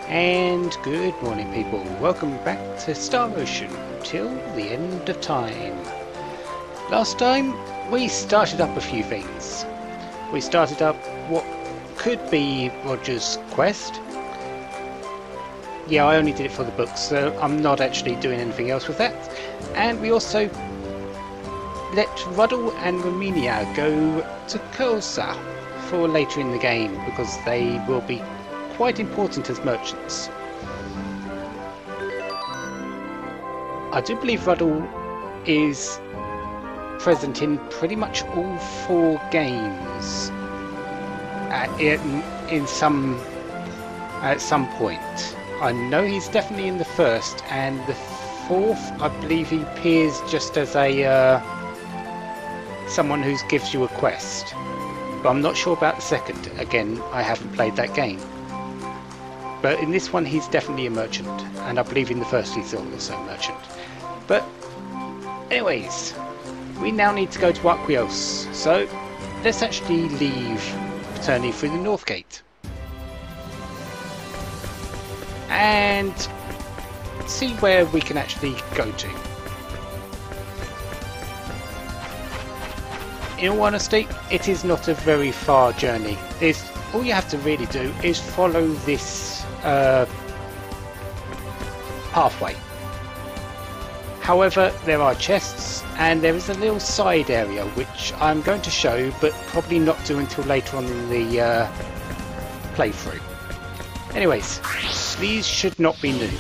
And good morning, people. Welcome back to Star Ocean till the end of time. Last time we started up a few things. We started up what could be Roger's quest. Yeah, I only did it for the books, so I'm not actually doing anything else with that. And we also let Ruddle and Romania go to Kosa for later in the game, because they will be quite important as merchants. I do believe Ruddle is present in pretty much all 4 games at some point. I know he's definitely in the first, and the 4th I believe he appears just as a someone who gives you a quest, but I'm not sure about the second. Again, I haven't played that game. But in this one he's definitely a merchant, and I believe in the first he's also a merchant. But anyways, we now need to go to Aquios, so let's actually leave Paternity through the north gate and see where we can actually go to. In all honesty, it is not a very far journey. All you have to really do is follow this pathway. However, there are chests, and there is a little side area which I'm going to show, but probably not do until later on in the playthrough. Anyways, these should not be new.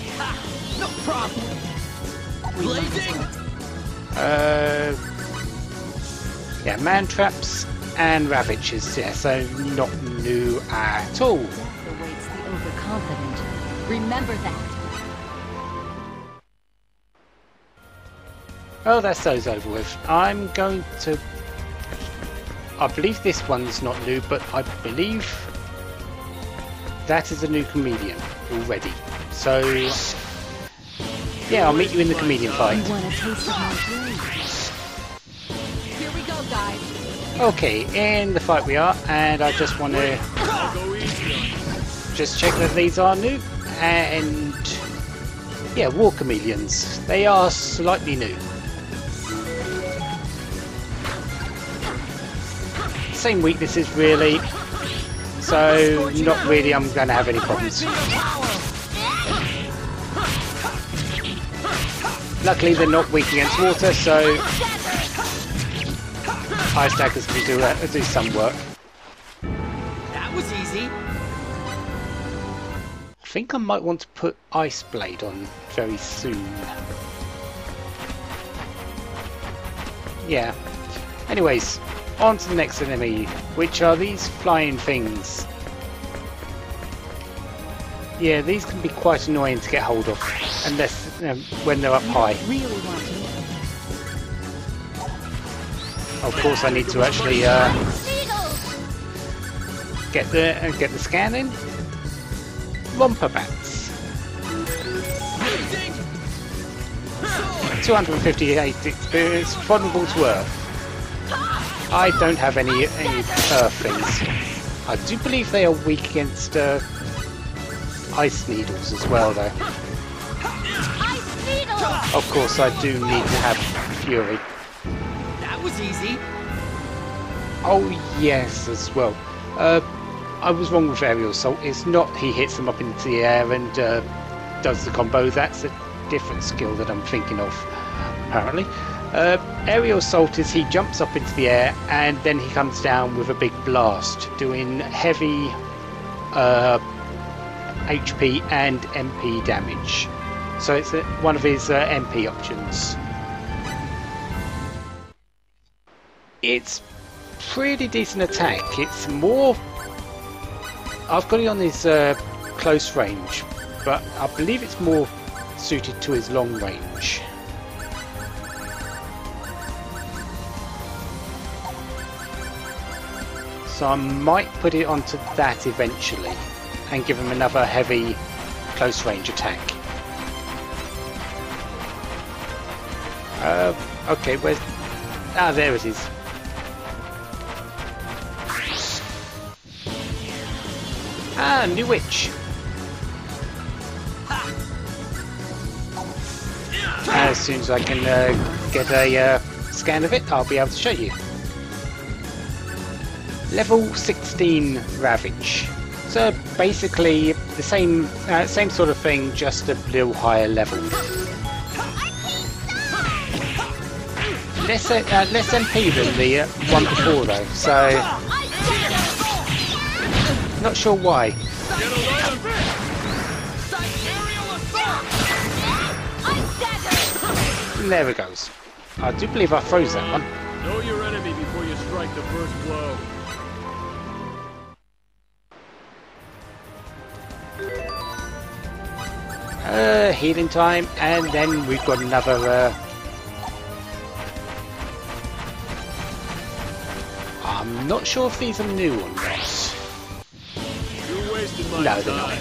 No problem. Blazing. Yeah, man traps and ravages. Yeah, so not new at all. Awaits the overconfident. Remember that. Oh, that's those over with. I'm going to... I believe this one's not new, but I believe that is a new comedian already. So, yeah, I'll meet you in the comedian fight. You want a taste of my blade? Here we go, guys. Okay, in the fight we are, and I just want to just check that these are new, and yeah, war chameleons. They are slightly new. Same weaknesses really, so not really I'm going to have any problems. Luckily they're not weak against water, so ice daggers can do some work. That was easy. I think I might want to put Ice Blade on very soon. Yeah. Anyways, on to the next enemy, which are these flying things. Yeah, these can be quite annoying to get hold of, unless when they're up high. Really want to? Of course, I need to actually get the scan in. Romper bats. 258 experience, vulnerable to Earth. I don't have any Earth things. I do believe they are weak against ice needles as well, though. Of course, I do need to have Fury. That was easy. Oh yes, as well. I was wrong with aerial assault. It's not he hits them up into the air and does the combo. That's a different skill that I'm thinking of, apparently. Aerial assault is he jumps up into the air and then he comes down with a big blast, doing heavy HP and MP damage. So it's one of his MP options. It's pretty decent attack. It's more... I've got it on his close range, but I believe it's more suited to his long range. So I might put it onto that eventually and give him another heavy close range attack. Okay, where's... Ah, there it is. Ah, new witch. As soon as I can get a scan of it, I'll be able to show you. Level 16 Ravage. So basically the same sort of thing, just a little higher level. Less MP than the one before though, so not sure why. There it goes. I do believe I froze that one. Know your enemy before you strike the first blow. Healing time, and then we've got another. I'm not sure if these are new or not. You're wasting my No, they're not.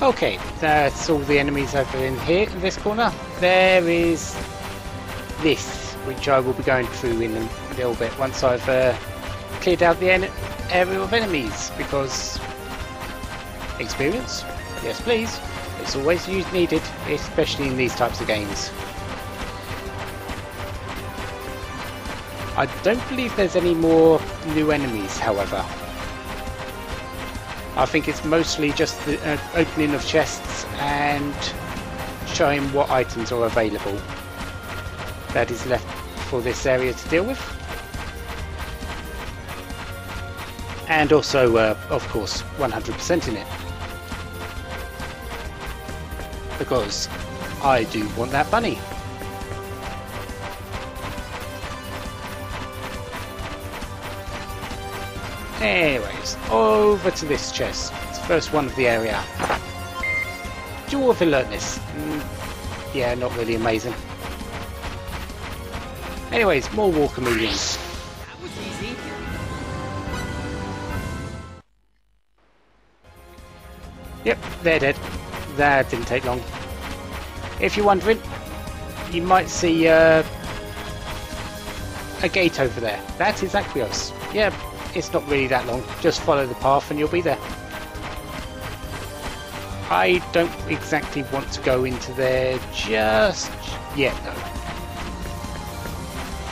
Okay, that's all the enemies over in here, in this corner. There is this, which I will be going through in a little bit once I've cleared out the area of enemies, because experience, yes please, it's always needed, especially in these types of games. I don't believe there's any more new enemies, however. I think it's mostly just the opening of chests and showing what items are available that is left for this area to deal with. And also, of course, 100% in it. Because I do want that bunny. Anyways, over to this chest. It's the first one of the area. Jewel of Alertness. Yeah, not really amazing. Anyways, more war chameleons. That was easy. Yep, they're dead. That didn't take long. If you're wondering, you might see a gate over there. That is Aquios. Yeah, it's not really that long. Just follow the path and you'll be there. I don't exactly want to go into there just yet though.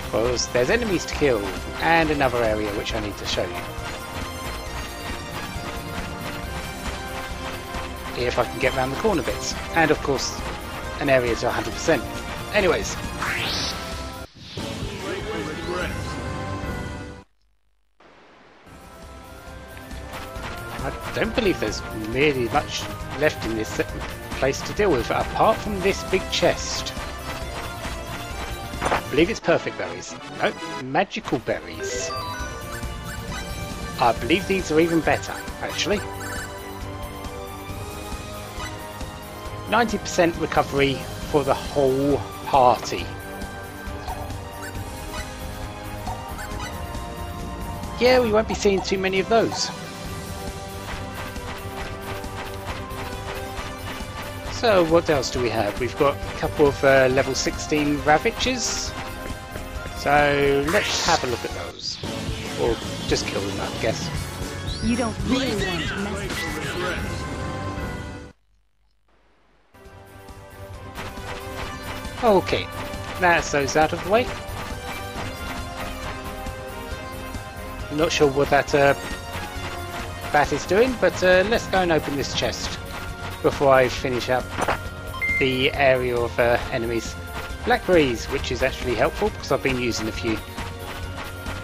Because there's enemies to kill and another area which I need to show you. If I can get around the corner bits. And of course, an area to 100%. Anyways. I don't believe there's really much left in this place to deal with, apart from this big chest. I believe it's perfect berries. No, magical berries. I believe these are even better, actually. 90% recovery for the whole party. Yeah, we won't be seeing too many of those. So what else do we have? We've got a couple of level 16 Ravages. So let's have a look at those. Or just kill them, I guess. You don't really want to mess with them. Okay, that's those out of the way. Not sure what that bat is doing, but let's go and open this chest before I finish up the area of enemies. Blackberries, which is actually helpful because I've been using a few.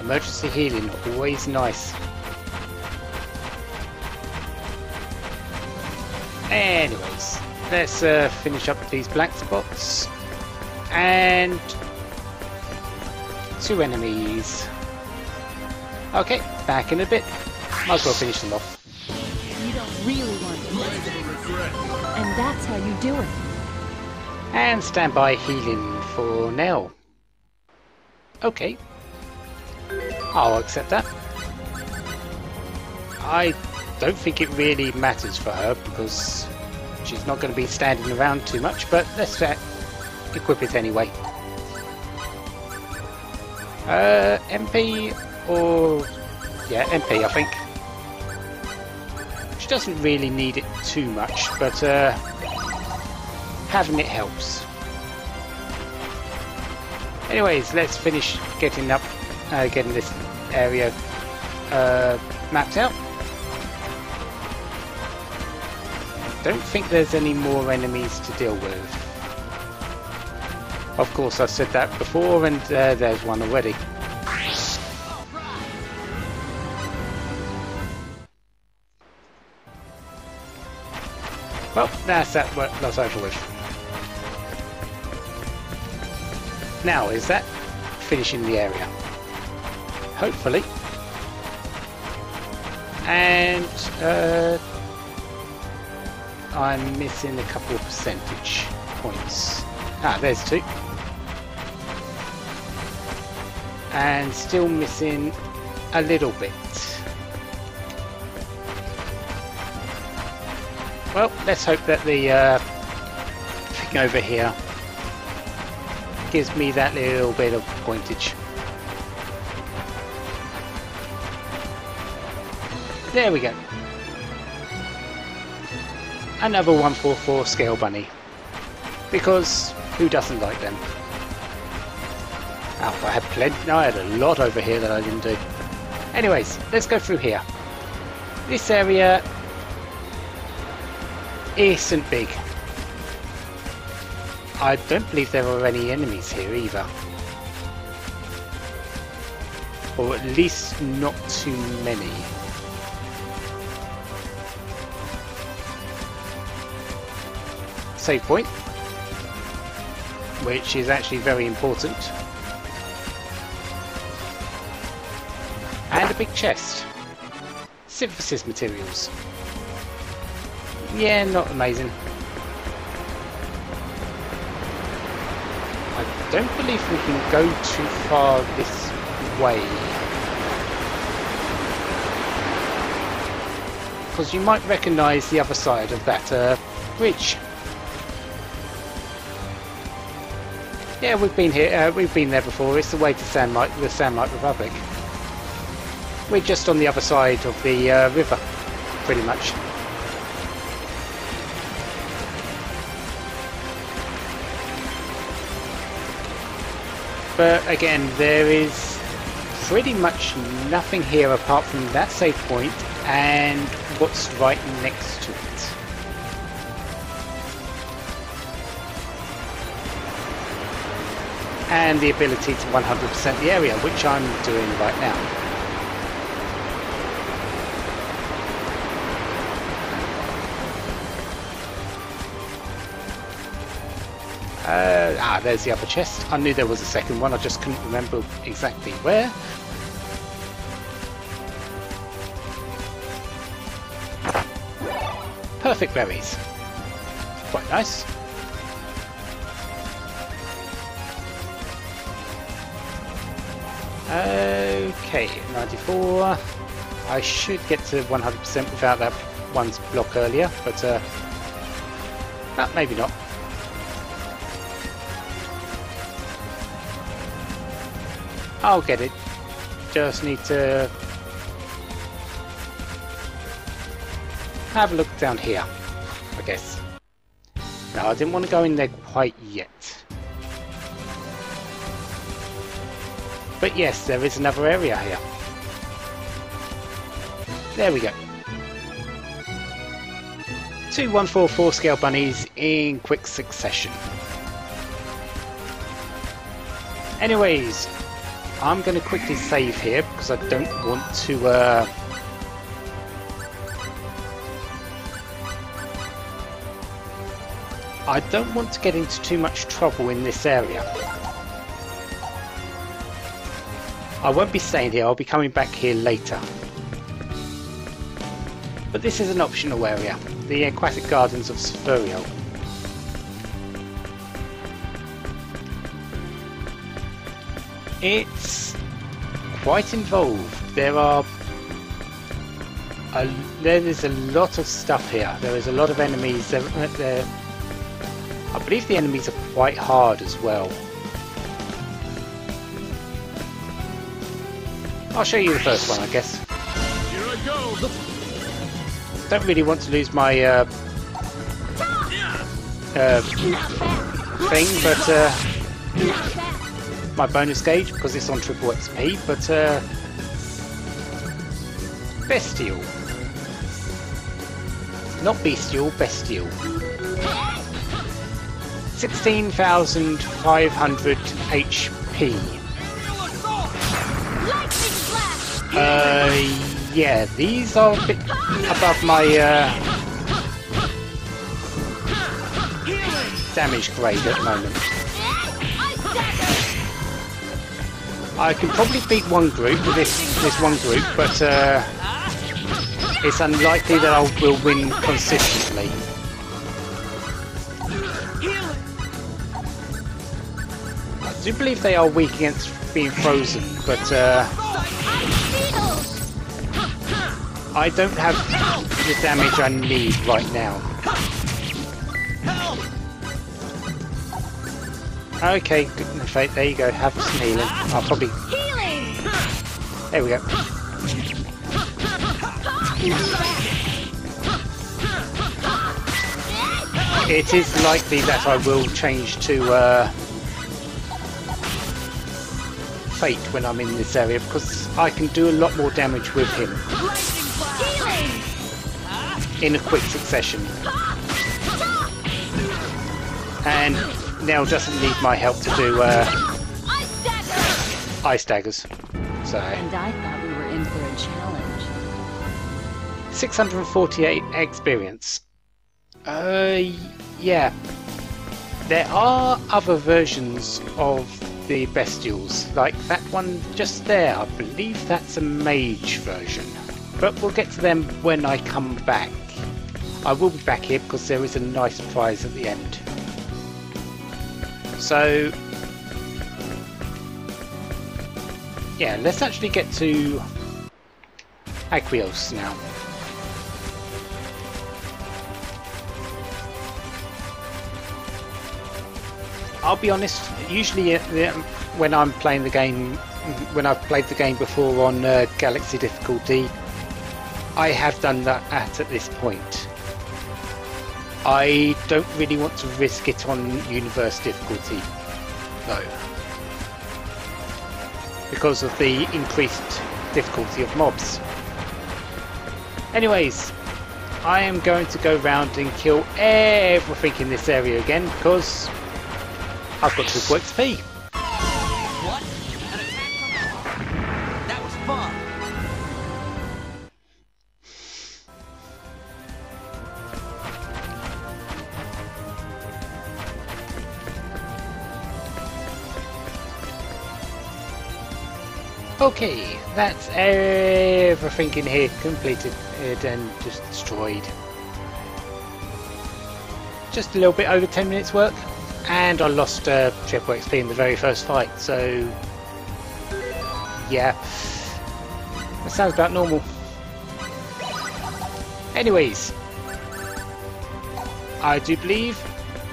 Emergency healing, always nice. Anyways, let's finish up with these black spots. And 2 enemies. Okay, back in a bit. Might as well finish them off. You don't really want to mess with them. And that's how you do it. And standby healing for Nell. Okay. I'll accept that. I don't think it really matters for her because she's not going to be standing around too much, but let's equip it anyway. MP or... yeah, MP I think. doesn't really need it too much, but having it helps. Anyways, let's finish getting this area mapped out. Don't think there's any more enemies to deal with. Of course, I've said that before, and there's one already. Well, that's over with. Now, is that finishing the area? Hopefully. And I'm missing a couple of percentage points. Ah, there's 2. And still missing a little bit. Well, let's hope that the thing over here gives me that little bit of pointage. There we go. Another 144 scale bunny. Because who doesn't like them? Oh, I had plenty. No, I had a lot over here that I didn't do. Anyways, let's go through here. This area isn't big. I don't believe there are any enemies here either. Or at least not too many. Save point, which is actually very important. And a big chest. Synthesis materials. Yeah, not amazing. I don't believe we can go too far this way. Because you might recognise the other side of that bridge. Yeah, we've been here. We've been there before. It's the way to the Sandlight Republic. We're just on the other side of the river, pretty much. But again, there is pretty much nothing here apart from that save point and what's right next to it. And the ability to 100% the area, which I'm doing right now. There's the other chest. I knew there was a second one, I just couldn't remember exactly where. Perfect berries. Quite nice. Okay, 94. I should get to 100% without that one's block earlier, but maybe not. I'll get it. Just need to have a look down here, I guess. No, I didn't want to go in there quite yet. But yes, there is another area here. There we go. 2 144 scale bunnies in quick succession. Anyways, I'm going to quickly save here because I don't want to I don't want to get into too much trouble in this area. I won't be staying here, I'll be coming back here later. But this is an optional area, the Aquatic Gardens of Spherial. It's quite involved. There is a lot of stuff here. There is a lot of enemies. I believe the enemies are quite hard as well. I'll show you the first one, I guess. Here I go. Don't really want to lose my thing, but my bonus gauge because it's on triple XP. But bestial, not bestial, bestial. 16,500 HP. Yeah, these are a bit above my damage grade at the moment. I can probably beat one group with this one group, but it's unlikely that I will win consistently. I do believe they are weak against being frozen, but I don't have the damage I need right now. Okay, good fate. There you go. Have some healing. I'll probably. There we go. It is likely that I will change to Fate when I'm in this area because I can do a lot more damage with him in a quick succession. And Nell doesn't need my help to do ice daggers. So. And I thought we were in for a challenge. 648 experience. Yeah. There are other versions of the bestials, like that one just there. I believe that's a mage version. But we'll get to them when I come back. I will be back here because there is a nice prize at the end. So, yeah, let's actually get to Aquios now. I'll be honest, usually when I'm playing the game, when I've played the game before on Galaxy difficulty, I have done that at this point. I don't really want to risk it on universe difficulty, though, because of the increased difficulty of mobs. Anyways, I am going to go round and kill everything in this area again, because I've got triple XP. What? An attack from above? That was fun. Okay, that's everything in here completed and just destroyed. Just a little bit over 10 minutes work, and I lost triple XP in the very first fight, so yeah, that sounds about normal. Anyways, I do believe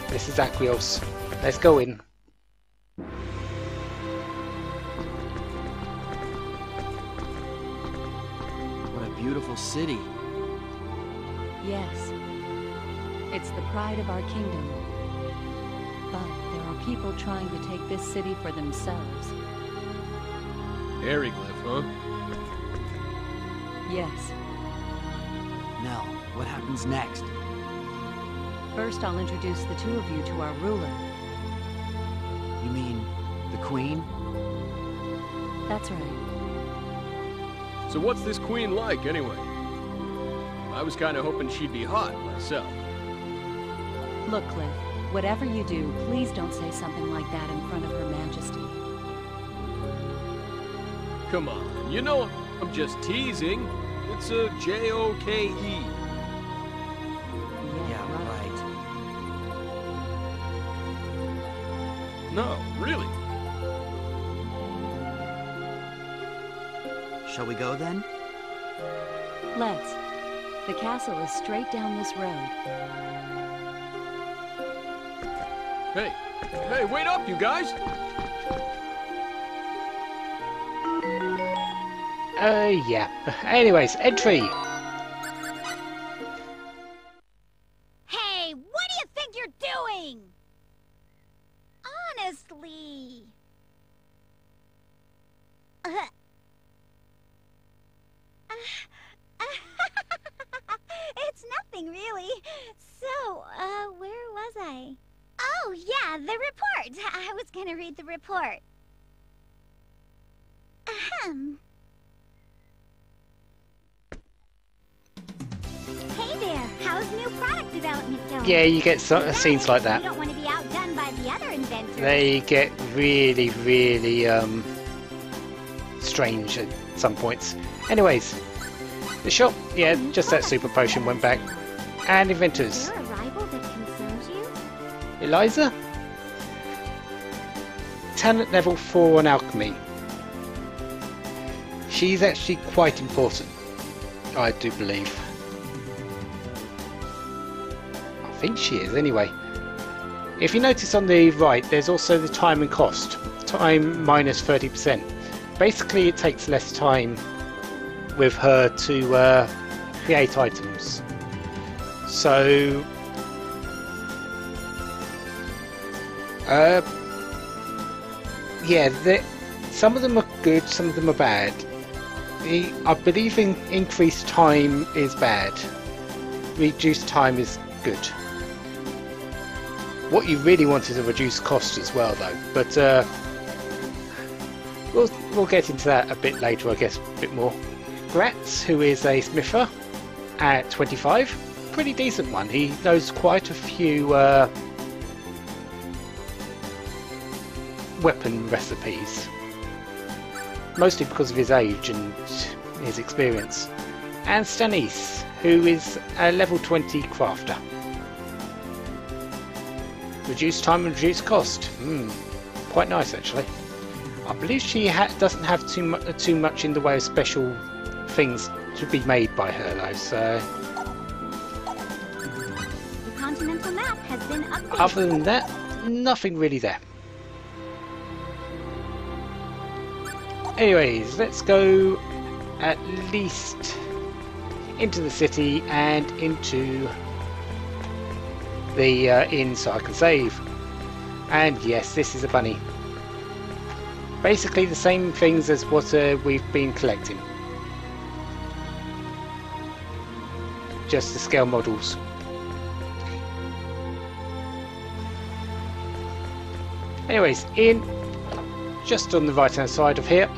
this is Aquios. Let's go in. Beautiful city. Yes. It's the pride of our kingdom. But there are people trying to take this city for themselves. Hieroglyph, huh? Yes. Now, what happens next? First, I'll introduce the two of you to our ruler. You mean the Queen? That's right. So what's this queen like, anyway? I was kind of hoping she'd be hot, myself. Look, Cliff, whatever you do, please don't say something like that in front of Her Majesty. Come on, you know I'm just teasing. It's a J-O-K-E. Yeah, right. No, really. Shall we go then? Let's. The castle is straight down this road. Hey, wait up, you guys! Yeah. Anyways, entry. It's nothing, really. So, where was I? Oh, yeah, the report. I was gonna read the report. Ahem. Hey there, how's new product development going? Yeah, you get scenes like that. You don't want to be outdone by the other inventors. They get really, really strange at some points. Anyways, the shop, yeah, just that super potion went back. And inventors. Is there a rival that concerns you? Eliza? Talent level 4 on alchemy. She's actually quite important, I do believe. I think she is, anyway. If you notice on the right, there's also the time and cost. Time minus 30%. Basically, it takes less time with her to create items. So, yeah, some of them are good, some of them are bad. I believe increased time is bad. Reduced time is good. What you really want is a reduced cost as well, though. But we'll get into that a bit later, I guess, a bit more. Gratz, who is a smither at 25, pretty decent one. He knows quite a few weapon recipes, mostly because of his age and his experience. And Stanis, who is a level 20 crafter. Reduced time and reduced cost. Quite nice, actually. I believe she doesn't have too much in the way of special things to be made by her, though. So, The continental map has been updated. other than that, nothing really there. Anyways, let's go at least into the city and into the inn so I can save. And yes, this is a bunny. Basically the same things as what we've been collecting. Just the scale models. Anyways, inn just on the right hand side of here.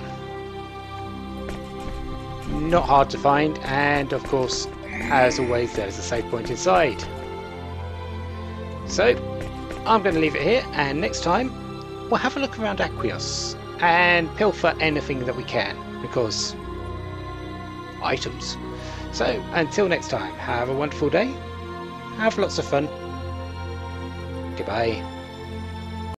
Not hard to find, and of course, as always, there's a save point inside. So, I'm going to leave it here, and next time, we'll have a look around Aquios and pilfer anything that we can, because items. So, until next time, have a wonderful day, have lots of fun, goodbye.